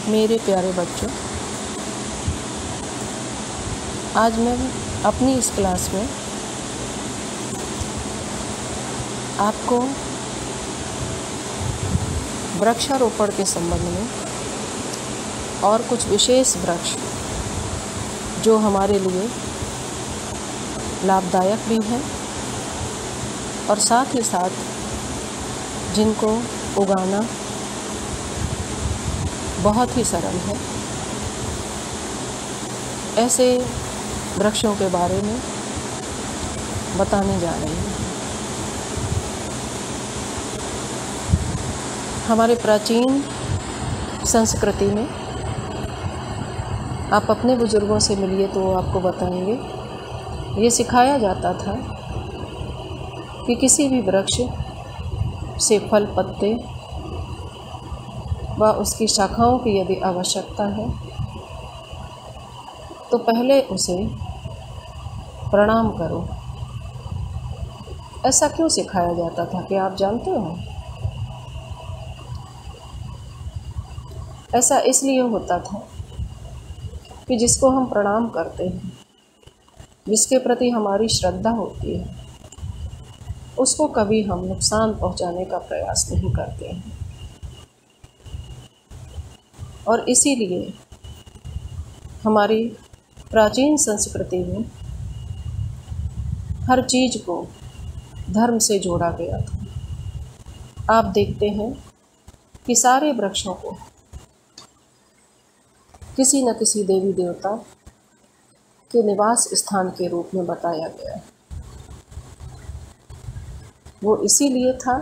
मेरे प्यारे बच्चों, आज मैं अपनी इस क्लास में आपको वृक्षारोपण के संबंध में और कुछ विशेष वृक्ष जो हमारे लिए लाभदायक भी हैं और साथ ही साथ जिनको उगाना बहुत ही सरल है, ऐसे वृक्षों के बारे में बताने जा रही हूँ। हमारे प्राचीन संस्कृति में आप अपने बुजुर्गों से मिलिए तो आपको बताएंगे, ये सिखाया जाता था कि किसी भी वृक्ष से फल, पत्ते व उसकी शाखाओं की यदि आवश्यकता है तो पहले उसे प्रणाम करो। ऐसा क्यों सिखाया जाता था कि आप जानते हो? ऐसा इसलिए होता था कि जिसको हम प्रणाम करते हैं, जिसके प्रति हमारी श्रद्धा होती है, उसको कभी हम नुकसान पहुंचाने का प्रयास नहीं करते हैं। और इसीलिए हमारी प्राचीन संस्कृति में हर चीज़ को धर्म से जोड़ा गया था। आप देखते हैं कि सारे वृक्षों को किसी न किसी देवी देवता के निवास स्थान के रूप में बताया गया है। वो इसीलिए था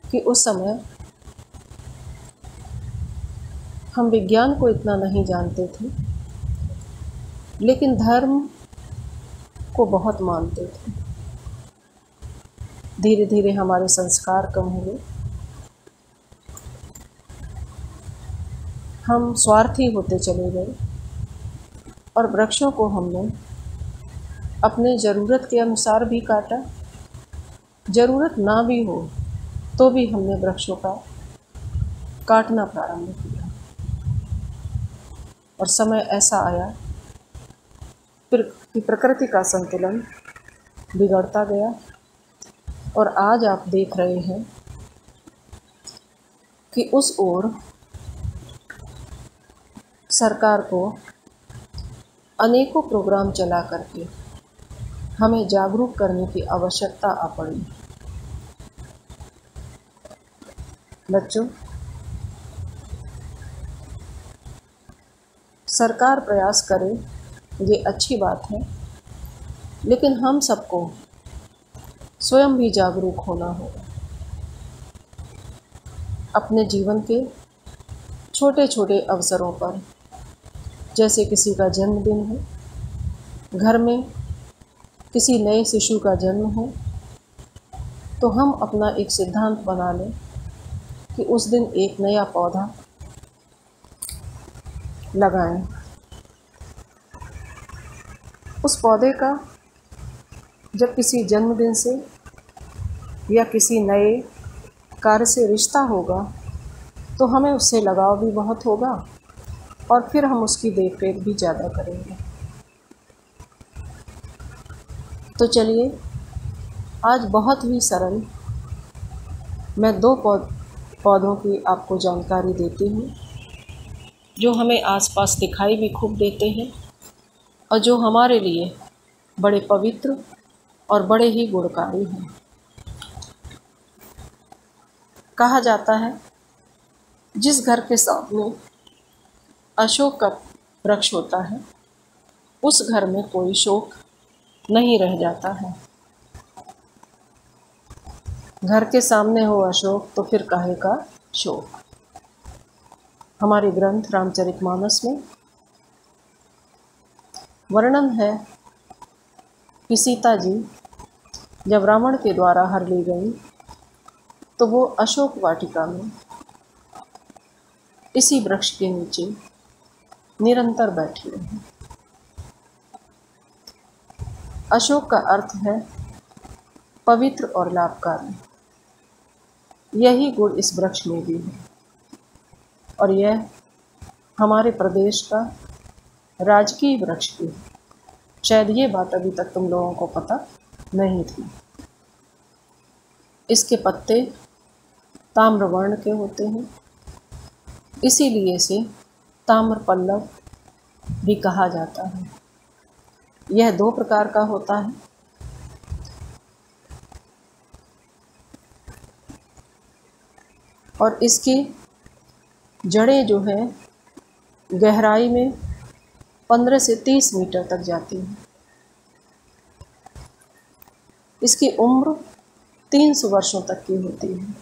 कि उस समय हम विज्ञान को इतना नहीं जानते थे, लेकिन धर्म को बहुत मानते थे। धीरे धीरे हमारे संस्कार कम हुए, हम स्वार्थी होते चले गए और वृक्षों को हमने अपने ज़रूरत के अनुसार भी काटा। ज़रूरत ना भी हो तो भी हमने वृक्षों का काटना प्रारंभ किया और समय ऐसा आया फिर कि प्रकृति का संतुलन बिगड़ता गया और आज आप देख रहे हैं कि उस ओर सरकार को अनेकों प्रोग्राम चला करके हमें जागरूक करने की आवश्यकता आ पड़ी। बच्चों, सरकार प्रयास करे ये अच्छी बात है, लेकिन हम सबको स्वयं भी जागरूक होना होगा। अपने जीवन के छोटे छोटे अवसरों पर, जैसे किसी का जन्मदिन है, घर में किसी नए शिशु का जन्म हो, तो हम अपना एक सिद्धांत बना लें कि उस दिन एक नया पौधा लगाएं। उस पौधे का जब किसी जन्मदिन से या किसी नए कार्य से रिश्ता होगा तो हमें उससे लगाव भी बहुत होगा और फिर हम उसकी देखरेख भी ज़्यादा करेंगे। तो चलिए, आज बहुत ही सरल मैं दो पौधों की आपको जानकारी देती हूँ जो हमें आसपास दिखाई भी खूब देते हैं और जो हमारे लिए बड़े पवित्र और बड़े ही गुणकारी हैं। कहा जाता है जिस घर के सामने अशोक का वृक्ष होता है उस घर में कोई शोक नहीं रह जाता है। घर के सामने हो अशोक तो फिर काहे का शोक। हमारे ग्रंथ रामचरितमानस में वर्णन है कि सीता जी जब रावण के द्वारा हर ली गई तो वो अशोक वाटिका में इसी वृक्ष के नीचे निरंतर बैठी रही। अशोक का अर्थ है पवित्र और लाभकारी। यही गुण इस वृक्ष में भी है और यह हमारे प्रदेश का राजकीय वृक्ष भी है। शायद ये बात अभी तक तुम लोगों को पता नहीं थी। इसके पत्ते ताम्रवर्ण के होते हैं, इसीलिए इसे ताम्रपल्लव भी कहा जाता है। यह 2 प्रकार का होता है। और इसकी जड़ें जो है गहराई में 15 से 30 मीटर तक जाती हैं। इसकी उम्र 300 वर्षों तक की होती है।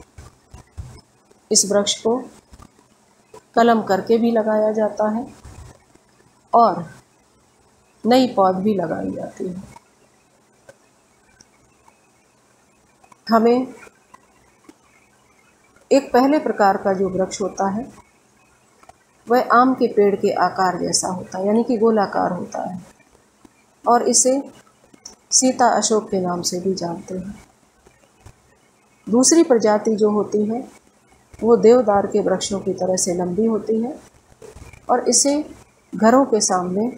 इस वृक्ष को कलम करके भी लगाया जाता है और नई पौध भी लगाई जाती है। हमें एक पहले प्रकार का जो वृक्ष होता है वह आम के पेड़ के आकार जैसा होता है, यानी कि गोलाकार होता है, और इसे सीता अशोक के नाम से भी जानते हैं। दूसरी प्रजाति जो होती है वो देवदार के वृक्षों की तरह से लंबी होती है और इसे घरों के सामने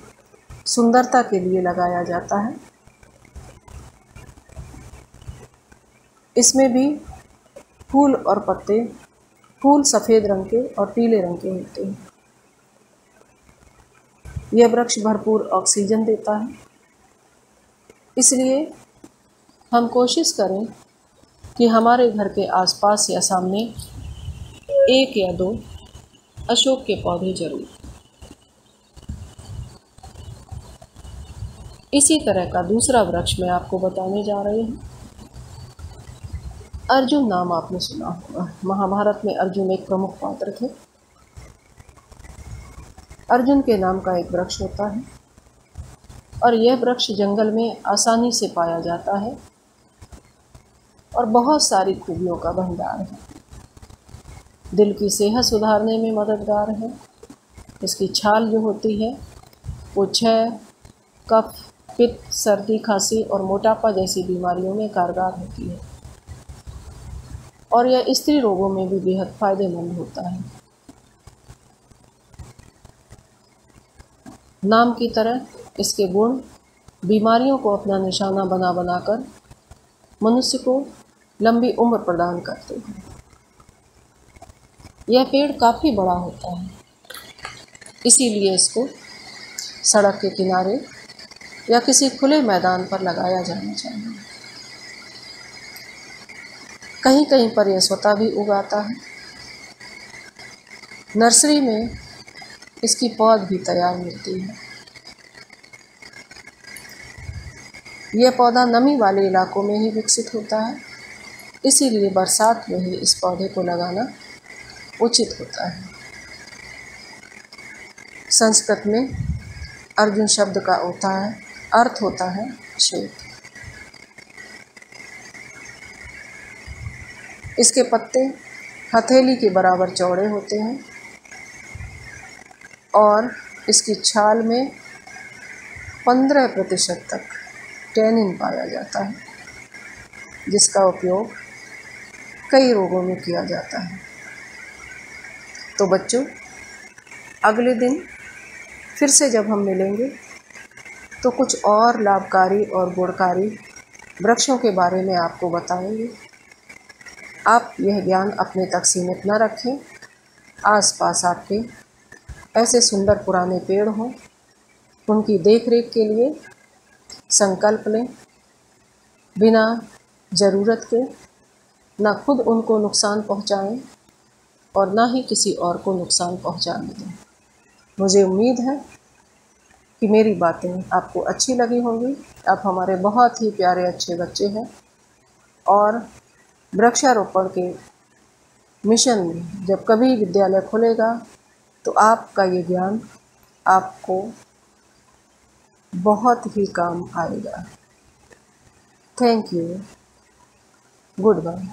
सुंदरता के लिए लगाया जाता है। इसमें भी फूल और पत्ते, फूल सफ़ेद रंग के और पीले रंग के होते हैं। यह वृक्ष भरपूर ऑक्सीजन देता है, इसलिए हम कोशिश करें कि हमारे घर के आसपास या सामने 1 या 2 अशोक के पौधे जरूर। इसी तरह का दूसरा वृक्ष मैं आपको बताने जा रही हूँ। अर्जुन नाम आपने सुना होगा। महाभारत में अर्जुन एक प्रमुख पात्र थे। अर्जुन के नाम का एक वृक्ष होता है और यह वृक्ष जंगल में आसानी से पाया जाता है और बहुत सारी खूबियों का भंडार है। दिल की सेहत सुधारने में मददगार है। इसकी छाल जो होती है वो क्षय, कफ, पित्त, सर्दी, खांसी और मोटापा जैसी बीमारियों में कारगर होती है और यह स्त्री रोगों में भी बेहद फायदेमंद होता है। नाम की तरह इसके गुण बीमारियों को अपना निशाना बना बनाकर मनुष्य को लंबी उम्र प्रदान करते हैं। यह पेड़ काफ़ी बड़ा होता है, इसीलिए इसको सड़क के किनारे या किसी खुले मैदान पर लगाया जाना चाहिए। कहीं कहीं पर यह स्वतः भी उगाता है। नर्सरी में इसकी पौध भी तैयार मिलती है। यह पौधा नमी वाले इलाकों में ही विकसित होता है, इसीलिए बरसात में ही इस पौधे को लगाना उचित होता है। संस्कृत में अर्जुन शब्द का अर्थ होता है श्वेत। इसके पत्ते हथेली के बराबर चौड़े होते हैं और इसकी छाल में 15% तक टैनिन पाया जाता है, जिसका उपयोग कई रोगों में किया जाता है। तो बच्चों, अगले दिन फिर से जब हम मिलेंगे तो कुछ और लाभकारी और गुणकारी वृक्षों के बारे में आपको बताएंगे। आप यह ज्ञान अपने तक सीमित न रखें। आसपास आपके ऐसे सुंदर पुराने पेड़ हों, उनकी देखरेख के लिए संकल्प लें। बिना ज़रूरत के ना खुद उनको नुकसान पहुंचाएं और ना ही किसी और को नुकसान पहुंचाने दें। मुझे उम्मीद है कि मेरी बातें आपको अच्छी लगी होंगी। आप हमारे बहुत ही प्यारे अच्छे बच्चे हैं और वृक्षारोपण के मिशन में जब कभी विद्यालय खुलेगा तो आपका ये ज्ञान आपको बहुत ही काम आएगा। Thank you. Good bye.